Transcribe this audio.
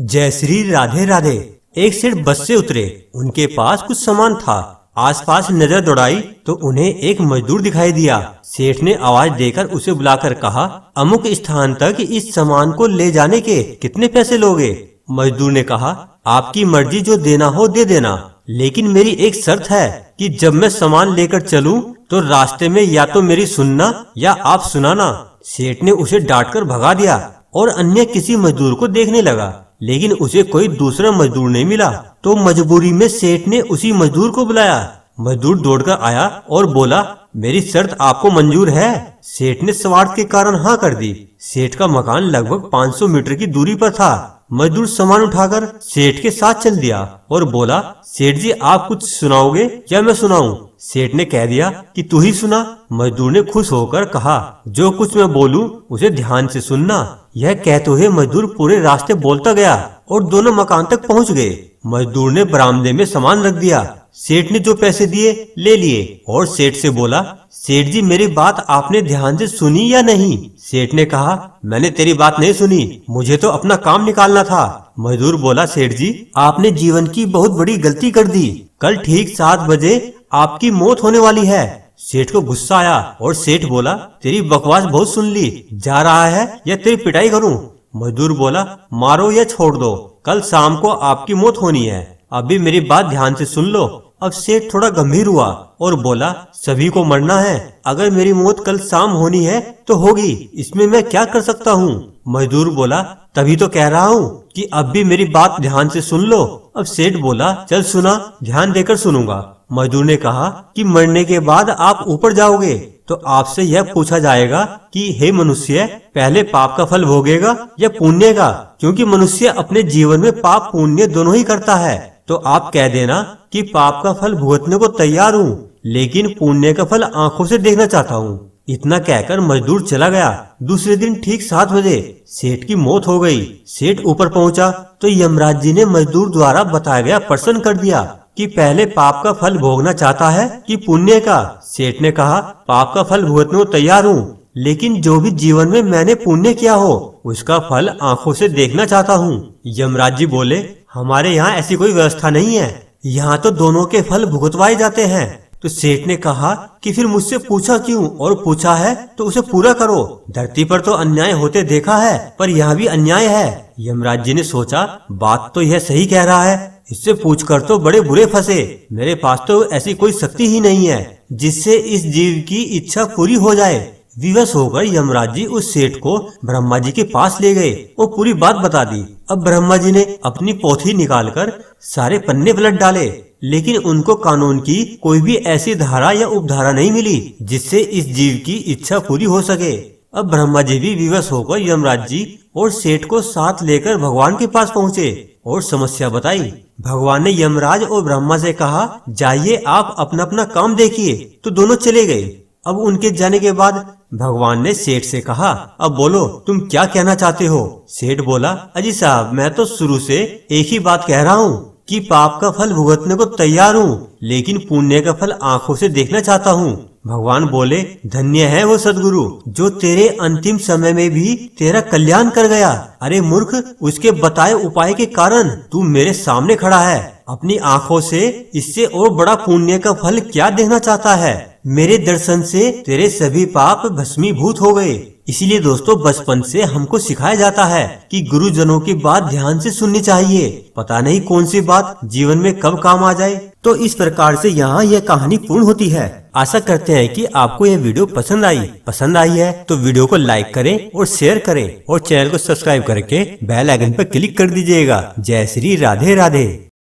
जय श्री राधे राधे। एक सेठ बस से उतरे, उनके पास कुछ सामान था। आसपास नजर दौड़ाई तो उन्हें एक मजदूर दिखाई दिया। सेठ ने आवाज देकर उसे बुलाकर कहा, अमुक स्थान तक इस सामान को ले जाने के कितने पैसे लोगे? मजदूर ने कहा, आपकी मर्जी, जो देना हो दे देना, लेकिन मेरी एक शर्त है कि जब मैं सामान लेकर चलूं तो रास्ते में या तो मेरी सुनना या आप सुनाना। सेठ ने उसे डांटकर भगा दिया और अन्य किसी मजदूर को देखने लगा, लेकिन उसे कोई दूसरा मजदूर नहीं मिला। तो मजबूरी में सेठ ने उसी मजदूर को बुलाया। मजदूर दौड़कर आया और बोला, मेरी शर्त आपको मंजूर है? सेठ ने स्वार्थ के कारण हाँ कर दी। सेठ का मकान लगभग 500 मीटर की दूरी पर था। मजदूर सामान उठाकर सेठ के साथ चल दिया और बोला, सेठ जी, आप कुछ सुनाओगे या मैं सुनाऊं? सेठ ने कह दिया कि तू ही सुना। मजदूर ने खुश होकर कहा, जो कुछ मैं बोलूं उसे ध्यान से सुनना। यह कहते हुए मजदूर पूरे रास्ते बोलता गया और दोनों मकान तक पहुंच गए। मजदूर ने बरामदे में सामान रख दिया। सेठ ने जो पैसे दिए ले लिए और सेठ से बोला, सेठ जी, मेरी बात आपने ध्यान से सुनी या नहीं? सेठ ने कहा, मैंने तेरी बात नहीं सुनी, मुझे तो अपना काम निकालना था। मजदूर बोला, सेठ जी, आपने जीवन की बहुत बड़ी गलती कर दी। कल ठीक 7 बजे आपकी मौत होने वाली है। सेठ को गुस्सा आया और सेठ बोला, तेरी बकवास बहुत सुन ली, जा रहा है या तेरी पिटाई करूं? मजदूर बोला, मारो या छोड़ दो, कल शाम को आपकी मौत होनी है, अभी मेरी बात ध्यान से सुन लो। अब सेठ थोड़ा गंभीर हुआ और बोला, सभी को मरना है, अगर मेरी मौत कल शाम होनी है तो होगी, इसमें मैं क्या कर सकता हूँ? मजदूर बोला, तभी तो कह रहा हूँ कि अब भी मेरी बात ध्यान से सुन लो। अब सेठ बोला, चल सुना, ध्यान देकर सुनूंगा। मजदूर ने कहा कि मरने के बाद आप ऊपर जाओगे तो आपसे यह पूछा जाएगा कि हे मनुष्य, पहले पाप का फल भोगेगा या पुण्य का? क्योंकि मनुष्य अपने जीवन में पाप पुण्य दोनों ही करता है। तो आप कह देना कि पाप का फल भुगतने को तैयार हूँ, लेकिन पुण्य का फल आंखों से देखना चाहता हूँ। इतना कहकर मजदूर चला गया। दूसरे दिन ठीक 7 बजे सेठ की मौत हो गई। सेठ ऊपर पहुंचा तो यमराज जी ने मजदूर द्वारा बताया गया प्रश्न कर दिया कि पहले पाप का फल भोगना चाहता है कि पुण्य का? सेठ ने कहा, पाप का फल भुगतने को तैयार हूँ, लेकिन जो भी जीवन में मैंने पुण्य किया हो उसका फल आंखों से देखना चाहता हूँ। यमराज जी बोले, हमारे यहाँ ऐसी कोई व्यवस्था नहीं है, यहाँ तो दोनों के फल भुगतवाए जाते हैं। तो सेठ ने कहा कि फिर मुझसे पूछा क्यों, और पूछा है तो उसे पूरा करो। धरती पर तो अन्याय होते देखा है, पर यहाँ भी अन्याय है। यमराज जी ने सोचा, बात तो यह सही कह रहा है, इससे पूछकर तो बड़े बुरे फंसे। मेरे पास तो ऐसी कोई शक्ति ही नहीं है जिससे इस जीव की इच्छा पूरी हो जाए। विवश होकर यमराज जी उस सेठ को ब्रह्मा जी के पास ले गए और पूरी बात बता दी। अब ब्रह्मा जी ने अपनी पोथी निकालकर सारे पन्ने पलट डाले, लेकिन उनको कानून की कोई भी ऐसी धारा या उपधारा नहीं मिली जिससे इस जीव की इच्छा पूरी हो सके। अब ब्रह्मा जी भी विवश होकर यमराज जी और सेठ को साथ लेकर भगवान के पास पहुँचे और समस्या बताई। भगवान ने यमराज और ब्रह्मा से कहा, जाइए आप अपना अपना काम देखिए। तो दोनों चले गए। अब उनके जाने के बाद भगवान ने सेठ से कहा, अब बोलो, तुम क्या कहना चाहते हो? सेठ बोला, अजी साहब, मैं तो शुरू से एक ही बात कह रहा हूँ कि पाप का फल भुगतने को तैयार हूँ, लेकिन पुण्य का फल आंखों से देखना चाहता हूँ। भगवान बोले, धन्य है वो सदगुरु जो तेरे अंतिम समय में भी तेरा कल्याण कर गया। अरे मूर्ख, उसके बताए उपाय के कारण तू मेरे सामने खड़ा है। अपनी आंखों से इससे और बड़ा पुण्य का फल क्या देखना चाहता है? मेरे दर्शन से तेरे सभी पाप भस्मीभूत हो गए। इसीलिए दोस्तों, बचपन से हमको सिखाया जाता है कि गुरुजनों की बात ध्यान से सुननी चाहिए। पता नहीं कौन सी बात जीवन में कब काम आ जाए। तो इस प्रकार से यहाँ यह कहानी पूर्ण होती है। आशा करते हैं कि आपको यह वीडियो पसंद आई है तो वीडियो को लाइक करें और शेयर करें और चैनल को सब्सक्राइब करके बेल आइकन पर क्लिक कर दीजिएगा। जय श्री राधे राधे।